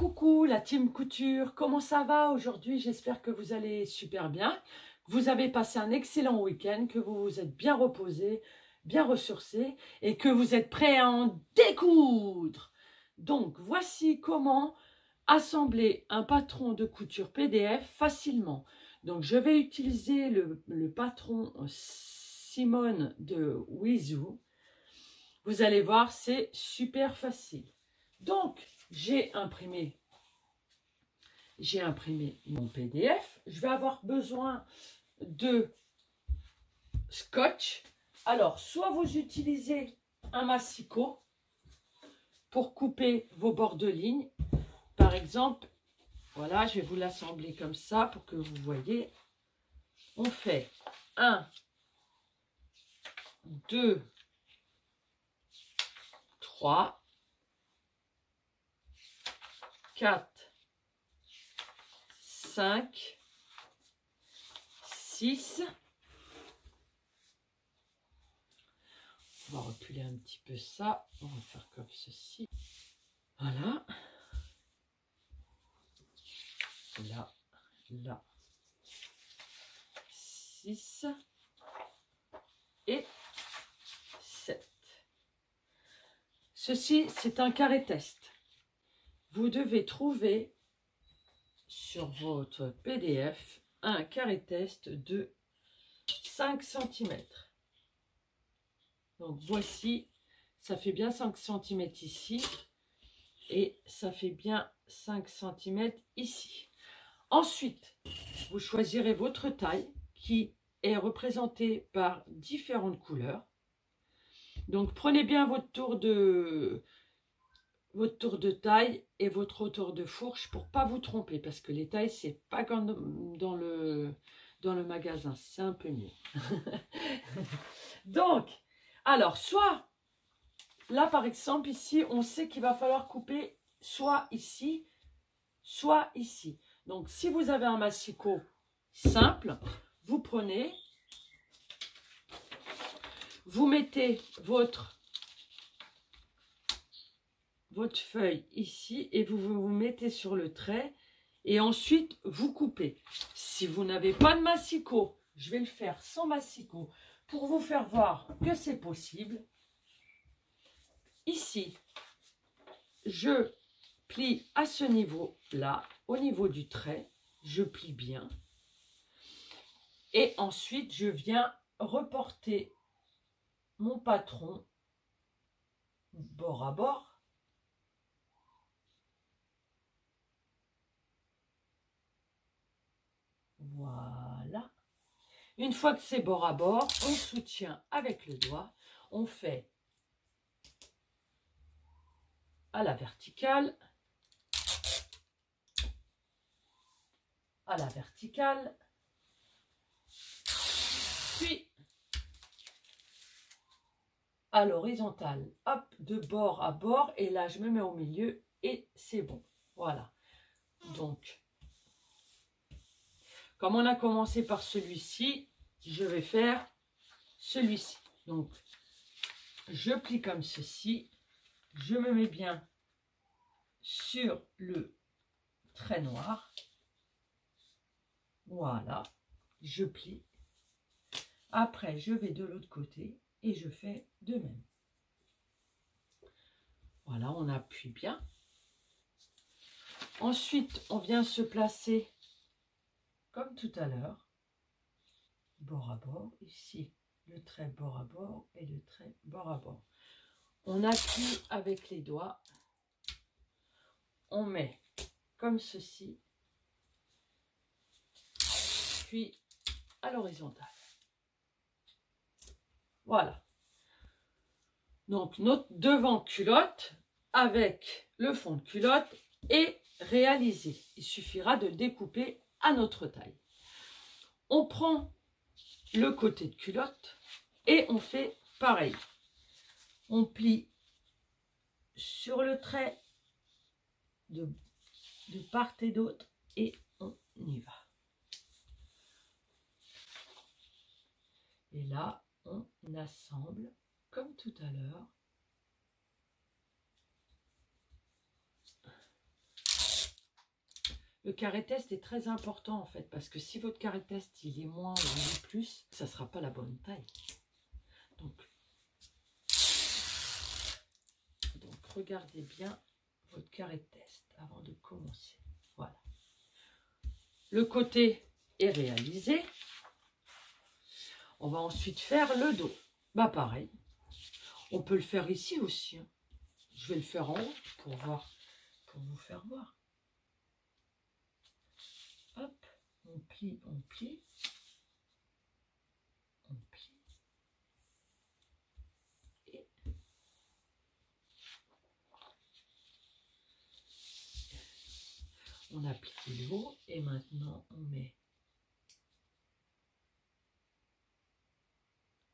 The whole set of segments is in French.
Coucou la team couture, comment ça va aujourd'hui? J'espère que vous allez super bien. Vous avez passé un excellent week-end, que vous vous êtes bien reposé, bien ressourcé et que vous êtes prêts à en découdre. Donc voici comment assembler un patron de couture PDF facilement. Donc je vais utiliser le patron Simone de Wizou. Vous allez voir, c'est super facile. Donc j'ai imprimé mon PDF. Je vais avoir besoin de scotch. Alors, soit vous utilisez un massicot pour couper vos bords de ligne. Par exemple, voilà, je vais vous l'assembler comme ça pour que vous voyez. On fait 1, 2, 3, 4, 5, 6. On va reculer un petit peu ça. On va faire comme ceci. Voilà. Là, là. 6 et 7. Ceci, c'est un carré test. Vous devez trouver sur votre PDF un carré test de 5 cm. Donc voici, ça fait bien 5 cm ici et ça fait bien 5 cm ici. Ensuite, vous choisirez votre taille qui est représentée par différentes couleurs. Donc prenez bien votre tour de taille et votre hauteur de fourche pour pas vous tromper, parce que les tailles c'est pas comme dans le magasin, c'est un peu mieux. Donc alors soit là par exemple ici on sait qu'il va falloir couper soit ici soit ici. Donc si vous avez un massicot simple, vous prenez, vous mettez votre feuille ici et vous mettez sur le trait et ensuite vous coupez. Si vous n'avez pas de massicot, je vais le faire sans massicot pour vous faire voir que c'est possible. Ici, je plie à ce niveau-là, au niveau du trait, je plie bien. Et ensuite, je viens reporter mon patron bord à bord. Voilà. Une fois que c'est bord à bord, on soutient avec le doigt. On fait à la verticale, puis à l'horizontale, hop, de bord à bord, et là je me mets au milieu et c'est bon. Voilà. Donc, comme on a commencé par celui-ci, je vais faire celui-ci. Donc, je plie comme ceci, je me mets bien sur le trait noir. Voilà, je plie. Après, je vais de l'autre côté et je fais de même. Voilà, on appuie bien. Ensuite, on vient se placer comme tout à l'heure, bord à bord. Ici, le trait bord à bord et le trait bord à bord. On appuie avec les doigts. On met comme ceci, puis à l'horizontale. Voilà. Donc notre devant culotte avec le fond de culotte est réalisé. Il suffira de le découper à notre taille. On prend le côté de culotte et on fait pareil. On plie sur le trait de part et d'autre et on y va. Et là, on assemble comme tout à l'heure. Le carré test est très important en fait, parce que si votre carré test il est moins ou il est plus, ça ne sera pas la bonne taille. Donc, regardez bien votre carré test avant de commencer. Voilà. Le côté est réalisé. On va ensuite faire le dos. Bah pareil. On peut le faire ici aussi. Hein. Je vais le faire en haut pour voir, pour vous faire voir. Hop, on plie, on plie. On plie. Et on a plié le haut et maintenant on met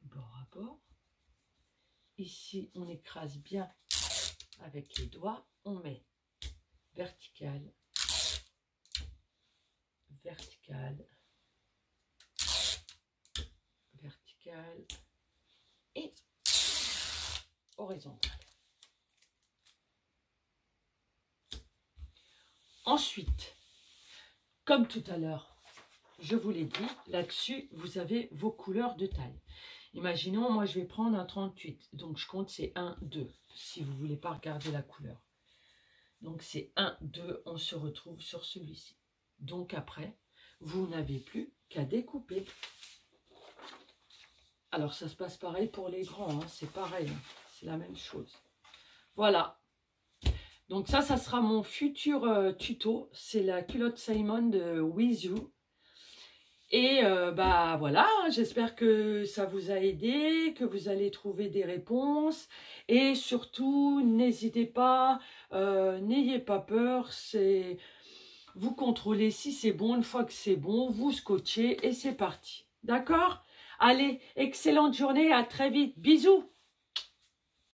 bord à bord. Ici, on écrase bien avec les doigts. On met vertical, vertical, vertical et horizontal. Ensuite, comme tout à l'heure, je vous l'ai dit, là-dessus, vous avez vos couleurs de taille. Imaginons, moi, je vais prendre un 38. Donc, je compte, c'est 1, 2, si vous ne voulez pas regarder la couleur. Donc, c'est 1, 2, on se retrouve sur celui-ci. Donc, après, vous n'avez plus qu'à découper. Alors, ça se passe pareil pour les grands, hein, c'est pareil, hein, c'est la même chose. Voilà. Donc, ça sera mon futur tuto. C'est la culotte Simon de With You. Et bah voilà, j'espère que ça vous a aidé, que vous allez trouver des réponses. Et surtout, n'hésitez pas, n'ayez pas peur, vous contrôlez si c'est bon. Une fois que c'est bon, vous scotchez et c'est parti. D'accord? Allez, excellente journée, à très vite. Bisous!